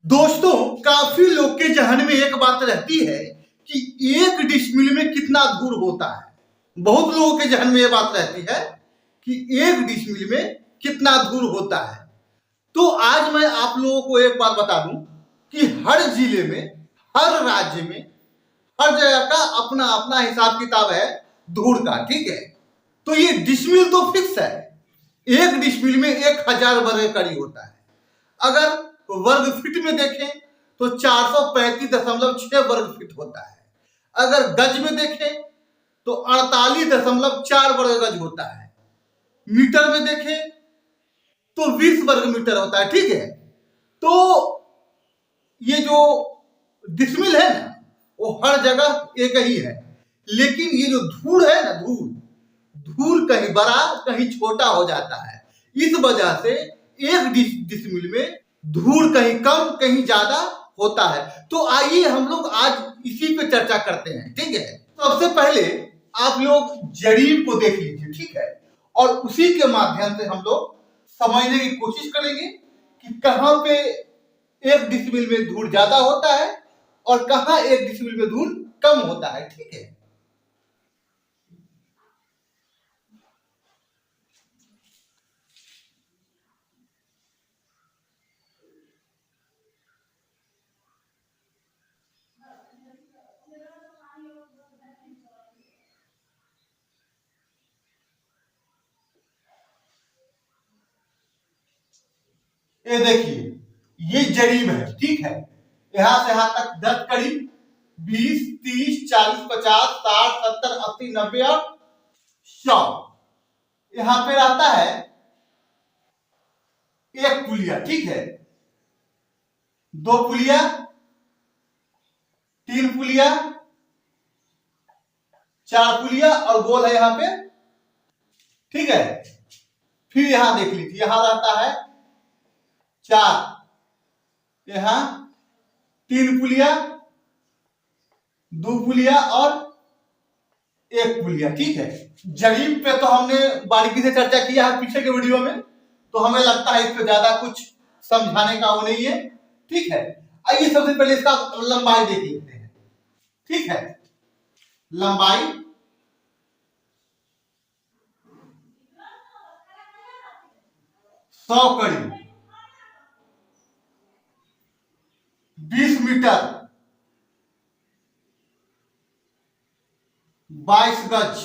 दोस्तों, काफी लोग के जहन में एक बात रहती है कि एक डिसमिल में कितना धूर होता है। बहुत लोगों के जहन में यह बात रहती है कि एक डिसमिल में कितना धूर होता है। तो आज मैं आप लोगों को एक बात बता दूं कि हर जिले में, हर राज्य में, हर जगह का अपना अपना हिसाब किताब है धूर का। ठीक है, तो ये डिसमिल तो फिक्स है। एक डिसमिल में 1000 वर्ग कड़ी होता है। अगर वर्ग फीट में देखें तो 435.6 वर्ग फीट होता है। अगर गज में देखें तो 48.4 वर्ग गज होता है। मीटर में देखें तो 20 वर्ग मीटर होता है। ठीक है, तो ये जो डिसमिल है ना, वो हर जगह एक ही है। लेकिन ये जो धूल है ना, धूल कहीं बड़ा कहीं छोटा हो जाता है। इस वजह से एक डिसमिल में धूल कहीं कम कहीं ज्यादा होता है। तो आइए हम लोग आज इसी पे चर्चा करते हैं। ठीक है, सबसे पहले आप लोग जरीब को देख लीजिए। ठीक है, और उसी के माध्यम से हम लोग समझने की कोशिश करेंगे कि कहां पे एक डिसमिल में धूल ज्यादा होता है और कहां एक डिसमिल में धूल कम होता है। ठीक है, ये देखिए, ये जरीब है। ठीक है, यहां से यहां तक 10 करीब 20, 30, 40, 50, 60, 70, 80, 90 और 100। यहां पे रहता है एक पुलिया। ठीक है, दो पुलिया, तीन पुलिया, चार पुलिया और गोल है यहां पे। ठीक है, फिर यहां देख लीजिए, यहां रहता है 4, यहां 3 पुलिया, 2 पुलिया और 1 पुलिया। ठीक है, जरीब पे तो हमने बारीकी से चर्चा किया है पीछे के वीडियो में, तो हमें लगता है इसको ज्यादा कुछ समझाने का वो नहीं है। ठीक है, आइए सबसे पहले इसका लंबाई देख लेते हैं। ठीक है, लंबाई 100 कड़ी 20 मीटर 22 गज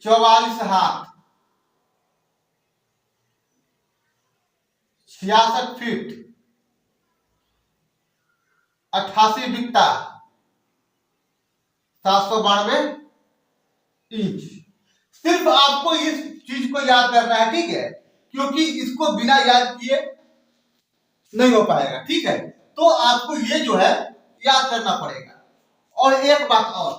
44 हाथ 66 फीट 88 बित्ता 792 इंच। सिर्फ आपको इस चीज को याद करना है। ठीक है, क्योंकि इसको बिना याद किए नहीं हो पाएगा। ठीक है, तो आपको ये जो है याद करना पड़ेगा। और एक बात और,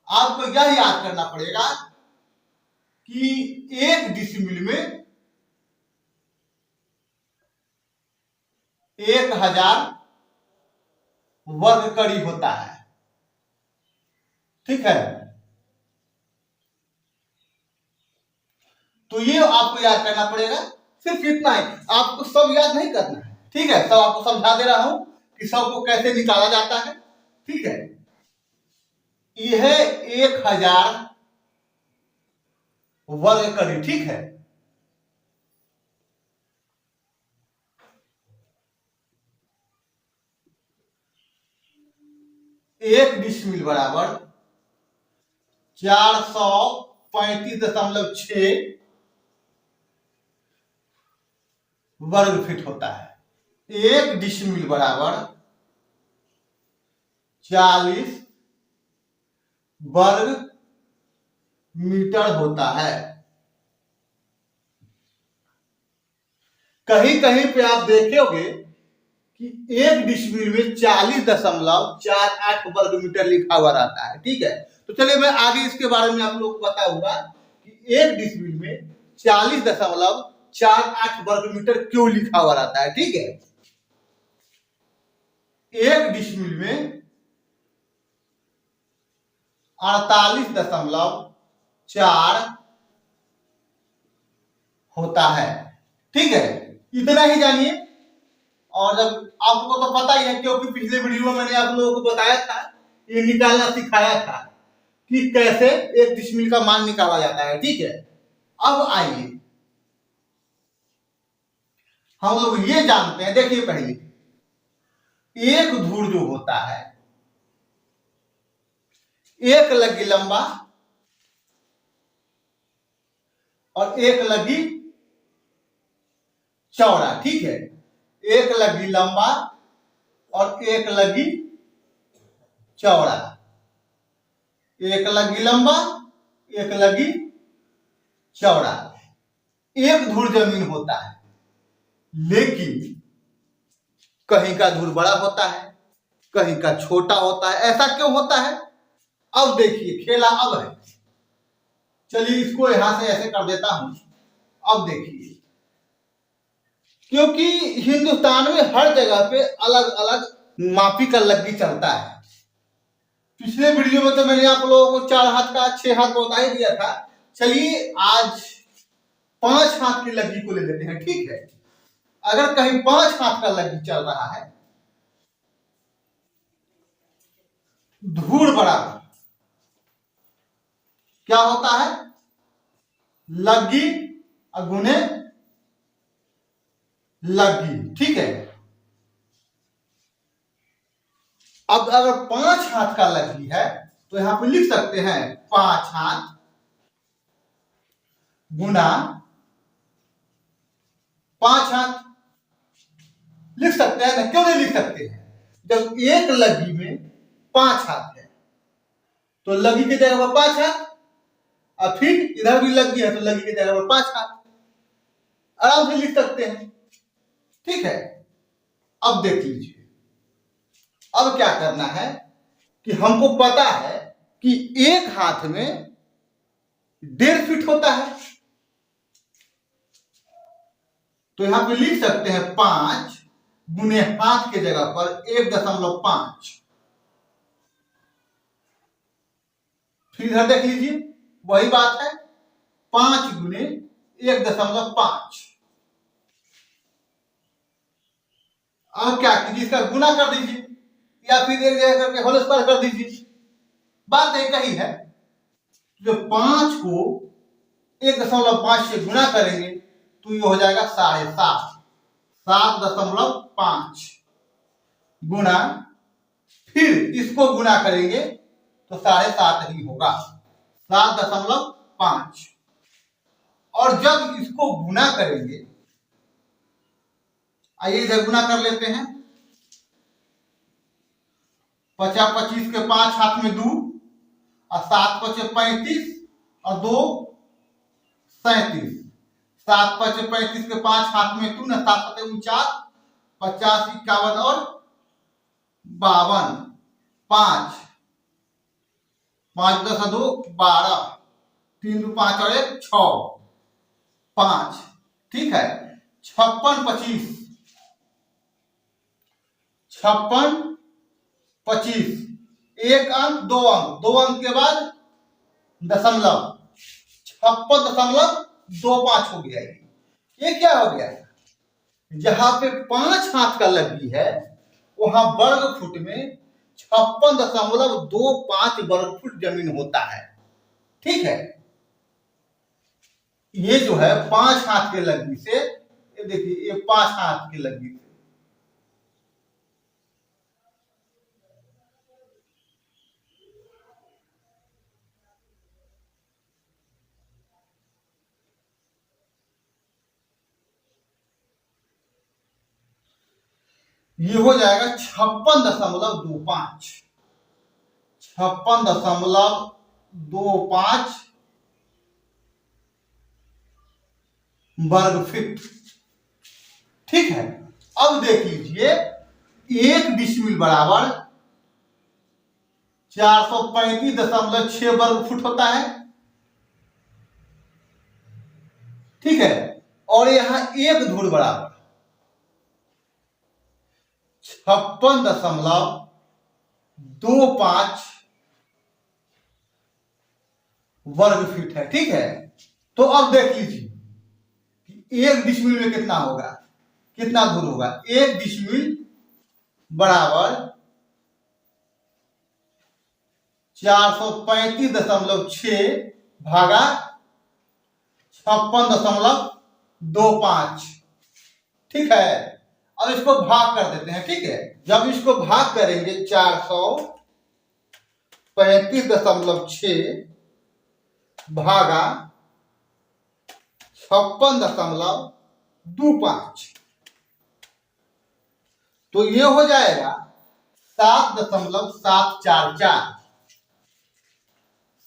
आपको यह याद करना पड़ेगा कि एक डिसमिल में 1000 वर्ग कड़ी होता है। ठीक है, तो ये आपको याद करना पड़ेगा। सिर्फ इतना ही, आपको सब याद नहीं करना है। ठीक है, सब आपको समझा दे रहा हूं कि सबको कैसे निकाला जाता है। ठीक है, यह 1000 वर्ग कड़ी। ठीक है, एक डिसमिल बराबर 435.6 वर्ग फीट होता है। एक डिसमिल बराबर 40 वर्ग मीटर होता है। कहीं कहीं पे आप देखेंगे कि एक डिसमिल में 40.48 वर्ग मीटर लिखा हुआ रहता है। ठीक है, तो चलिए मैं आगे इसके बारे में आप लोग को बताऊंगा कि एक डिसमिल में 40.48 वर्ग मीटर क्यों लिखा हुआ रहता है। ठीक है, एक डिसमिल में 48.4 होता है। ठीक है, इतना ही जानिए। और जब आपको तो पता ही है, क्योंकि पिछले वीडियो में मैंने आप लोगों को बताया था, ये निकालना सिखाया था कि कैसे 1 डिसमिल का मान निकाला जाता है। ठीक है, अब आइए हम लोग ये जानते हैं। देखिए, पहले एक धूर जो होता है, एक लगी लंबा और एक लगी चौड़ा। ठीक है, एक लगी लंबा और एक लगी चौड़ा, एक लगी लंबा एक लगी चौड़ा। एक धूर जमीन होता है, लेकिन कहीं का धूर बड़ा होता है, कहीं का छोटा होता है। ऐसा क्यों होता है? अब देखिए, खेला अब है। चलिए इसको यहां से ऐसे कर देता हूं। अब देखिए, क्योंकि हिंदुस्तान में हर जगह पे अलग अलग मापी का लग्गी चलता है। पिछले वीडियो में तो मैंने आप लोगों को 4 हाथ का 6 हाथ बता ही दिया था। चलिए आज 5 हाथ की लग्गी को ले लेते हैं। ठीक है, अगर कहीं 5 हाथ का लग्गी चल रहा है, धूर बराबर क्या होता है? लग्गी गुने लग्गी। ठीक है, अब अगर 5 हाथ का लग्गी है तो यहां पे लिख सकते हैं 5 हाथ गुना 5 हाथ। लिख सकते हैं ना? क्यों नहीं लिख सकते हैं? जब एक लग्गी में 5 हाथ है तो लग्गी की जगह पर 5 हाथ, और फिर इधर भी लग्गी है तो लग्गी की जगह पर 5 हाथ, आराम से लिख सकते हैं। ठीक है, अब देख लीजिए, अब क्या करना है कि हमको पता है कि एक हाथ में 1.5 फीट होता है, तो यहां पे लिख सकते हैं 5 गुने हाथ के जगह पर 1.5। फिर इधर देख लीजिए, वही बात है, 5 गुने 1.5। अब क्या कीजिए, इसका गुना कर दीजिए या फिर एक जगह करके होल स्क्वायर कर दीजिए। बात एक ही है। जो 5 को 1.5 से गुना करेंगे तो ये हो जाएगा 7.5। 7.5 गुना, फिर इसको गुना करेंगे तो 7.5 ही होगा, 7.5। और जब इसको गुना करेंगे, आइए इधर गुना कर लेते हैं। 50 25 के 5 हाथ में 2 और 7 5 35 और 2 37। 7 5 35 के 5 हाथ में 2 ना, 7 7 49, 50 51 और 52। 5 5 10 2 12, 3 2 5 और 1 6 5। ठीक है, 56 25, 56 25, एक अंक 2 अंक, 2 अंक के बाद दशमलव, 56.25 हो गया। ये क्या हो गया? जहां पे 5 हाथ का लग्गी है वहां वर्ग फुट में 56.25 वर्ग फुट जमीन होता है। ठीक है, ये जो है 5 हाथ के लग्गी से, ये देखिए, ये 5 हाथ की लग्गी से ये हो जाएगा 56.25, 56.25 वर्ग फीट। ठीक है, अब देख लीजिए, 1 डिसमिल बराबर 435.6 वर्ग फुट होता है। ठीक है, और यहां एक धूर बराबर 56.25 वर्ग फीट है। ठीक है, तो अब देख लीजिए कि एक डिसमिल में कितना होगा, कितना दूर होगा। एक डिसमिल बराबर 435.6 भागा 56.25। ठीक है, अब इसको भाग कर देते हैं। ठीक है, जब इसको भाग करेंगे 435.6 भागा 56.25, तो ये हो जाएगा 7.744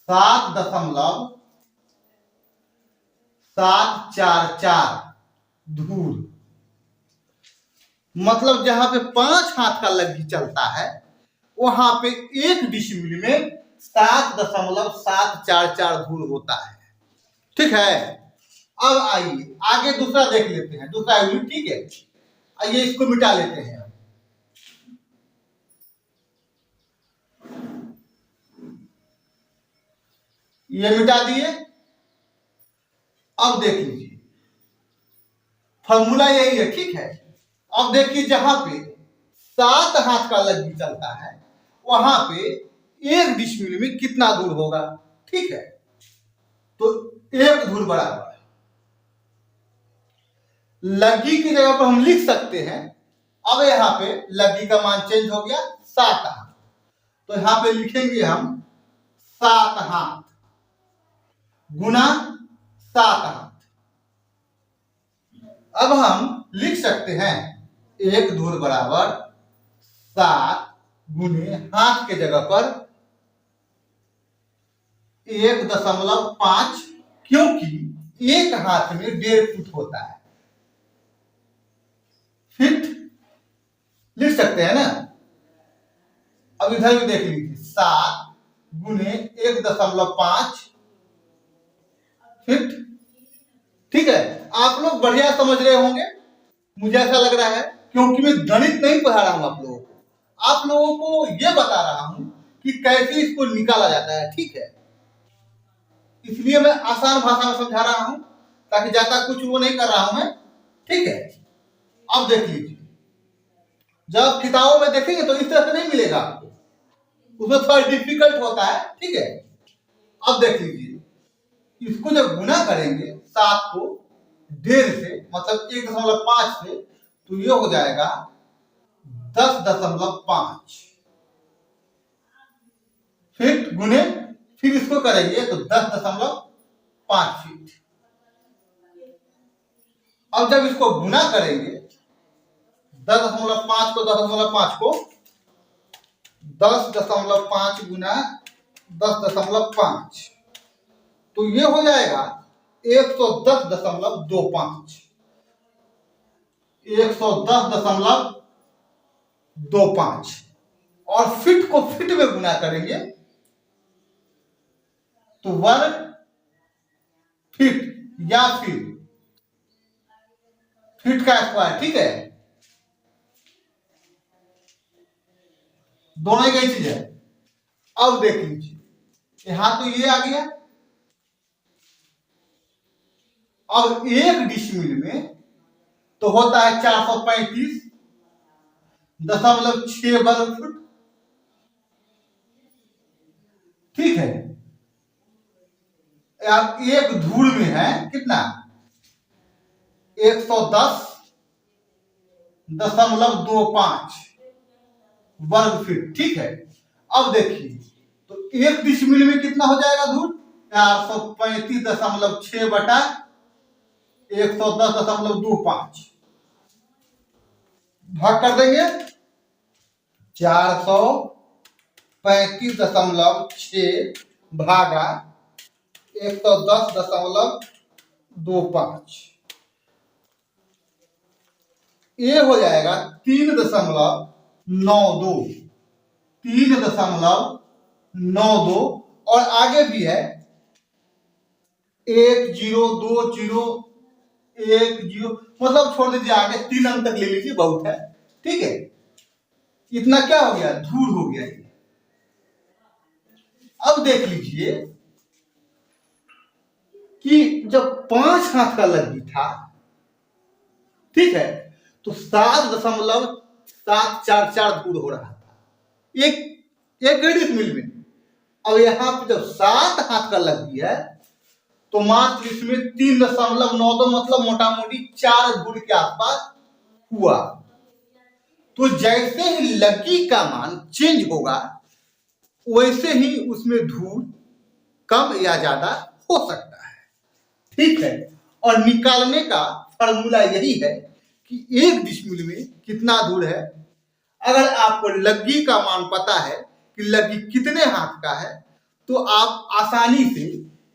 7.744 धूल। मतलब जहां पे 5 हाथ का लग्गी चलता है वहां पे एक डिसमिल में 7.744 धूल होता है। ठीक है, अब आइए आगे दूसरा देख लेते हैं, दूसरा यूनिट। ठीक है, आइए इसको मिटा लेते हैं। ये मिटा दिए। अब देख लीजिए, फॉर्मूला यही है। ठीक है, अब देखिए जहां पे 7 हाथ का लग्गी चलता है वहां पे एक डिसमिल में कितना दूर होगा। ठीक है, तो एक धूल बराबर लग्गी की जगह पर हम लिख सकते हैं। अब यहाँ पे लग्गी का मान चेंज हो गया 7 हाथ, तो यहाँ पे लिखेंगे हम 7 हाथ गुना 7 हाथ। अब हम लिख सकते हैं एक धूल बराबर 7 गुने हाथ के जगह पर 1.5, क्योंकि एक हाथ में 1.5 फुट होता है। फीट लिख सकते हैं ना। अब इधर भी देख लीजिए 7 गुने 1.5 फीट। ठीक है, आप लोग बढ़िया समझ रहे होंगे, मुझे ऐसा लग रहा है, क्योंकि मैं गणित नहीं पढ़ा रहा हूं आप लोगों को, आप लोगों को यह बता रहा हूं कि कैसे इसको निकाला जाता है। ठीक है, इसलिए मैं आसान भाषा में समझा रहा हूं ताकि ज्यादा कुछ वो नहीं कर रहा हूं मैं। ठीक है, अब देख लीजिए, जब किताबों में देखेंगे तो इस तरह से नहीं मिलेगा आपको, उसमें थोड़ा डिफिकल्ट होता है। ठीक है, अब देख लीजिए, इसको जब गुना करेंगे 7 को 1.5 से, मतलब 1.5 से, तो ये हो जाएगा 10.5 फीट गुने, फिर इसको करेंगे तो 10.5 फीट। अब जब इसको गुना करेंगे 10.5 को 10.5 को 10.5 गुना 10.5, तो ये हो जाएगा 110.25 110.25, और फीट को फीट में गुना करेंगे तो वर्ग फीट या फिर फीट का स्क्वायर। ठीक है, दोनों ही चीज है। अब देख लीजिए, यहां तो ये आ गया। अब एक डिसमिल में तो होता है 435.6 वर्ग फुट। ठीक है, अब एक धूल में है कितना, 110.25 वर्ग फीट। ठीक है, अब देखिए, तो एक डिसमिल में कितना हो जाएगा धूल, 435.6 बटा 110.25 भाग कर देंगे 435.6 भागा 110.25, ये हो जाएगा 3.92 और आगे भी है 1 0 2 0 1 0, मतलब छोड़ दीजिए, आगे 3 अंक तक ले लीजिए, बहुत है। ठीक है, इतना क्या हो गया, धूल हो गया। अब देख लीजिए कि जब 5 हाथ का लग्गी था ठीक है, तो 7.744 धूर हो रहा था एक एक डिसमिल में। अब यहाँ पे जब 7 हाथ का लग गया है तो मात्र इसमें 3.92 मतलब मोटा मोटी 4 धूर के आसपास हुआ। तो जैसे ही लग्गी का मान चेंज होगा वैसे ही उसमें धूर कम या ज्यादा हो सकता है। ठीक है, और निकालने का फॉर्मूला यही है कि 1 डिसमिल में कितना धूर है। अगर आपको लग्गी का मान पता है कि लग्गी कितने हाथ का है तो आप आसानी से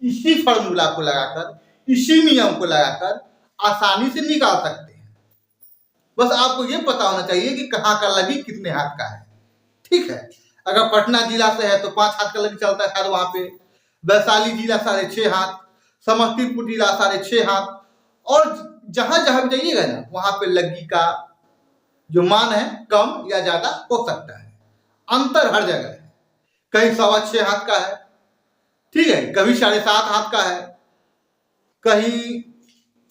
इसी फॉर्मूला को लगाकर, इसी नियम को लगाकर आसानी से निकाल सकते हैं। बस आपको ये पता होना चाहिए कि कहाँ का लग्गी कितने हाथ का है। ठीक है, अगर पटना जिला से है तो 5 हाथ का लग्गी चलता है शायद वहां पे, वैशाली जिला 6.5 हाथ, समस्तीपुर जिला 6.5 हाथ, और जहां जहां भी जाइएगा ना वहां पे लग्गी का जो मान है कम या ज्यादा हो सकता है। अंतर हर जगह है, कहीं 6.25 हाथ का है, ठीक है, कभी 7.5 हाथ का है, कहीं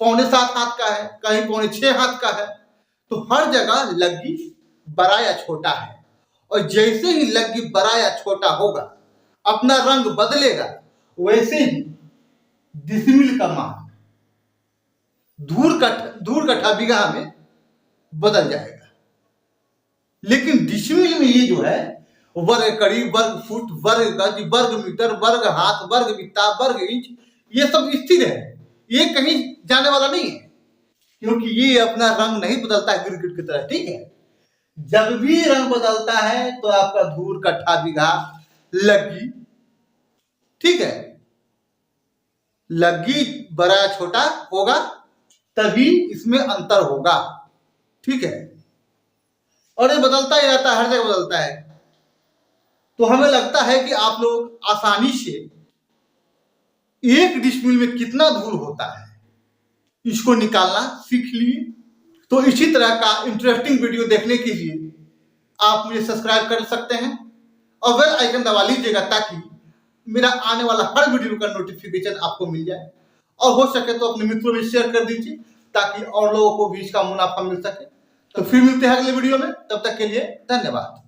6.25 हाथ का है, कहीं 6.25 हाथ का है। तो हर जगह लग्गी बड़ा या छोटा है, और जैसे ही लग्गी बड़ा या छोटा होगा अपना रंग बदलेगा वैसे ही डिसमिल का मान धूर कट्ठा बीघा में बदल जाएगा। लेकिन डिसमिल में ये जो है वर्ग कड़ी, वर्ग फुट, वर्ग गज, वर्ग मीटर, वर्ग हाथ, वर्ग बित्ता, वर्ग इंच, ये सब स्थिर है, ये कहीं जाने वाला नहीं है, क्योंकि ये अपना रंग नहीं बदलता है गिरगिट की तरह। ठीक है, जब भी रंग बदलता है तो आपका धूर कट्ठा बीघा लग्गी, ठीक है, लग्गी बड़ा छोटा होगा तभी इसमें अंतर होगा। ठीक है, और ये बदलता ही रहता है, हर जगह बदलता है। तो हमें लगता है कि आप लोग आसानी से 1 डिसमिल में कितना धूर होता है इसको निकालना सीख लिए। तो इसी तरह का इंटरेस्टिंग वीडियो देखने के लिए आप मुझे सब्सक्राइब कर सकते हैं और बेल आइकन दबा लीजिएगा ताकि मेरा आने वाला हर वीडियो का नोटिफिकेशन आपको मिल जाए, और हो सके तो अपने मित्रों में शेयर कर दीजिए ताकि और लोगों को भी इसका मुनाफा मिल सके। तो फिर मिलते हैं अगले वीडियो में, तब तक के लिए धन्यवाद।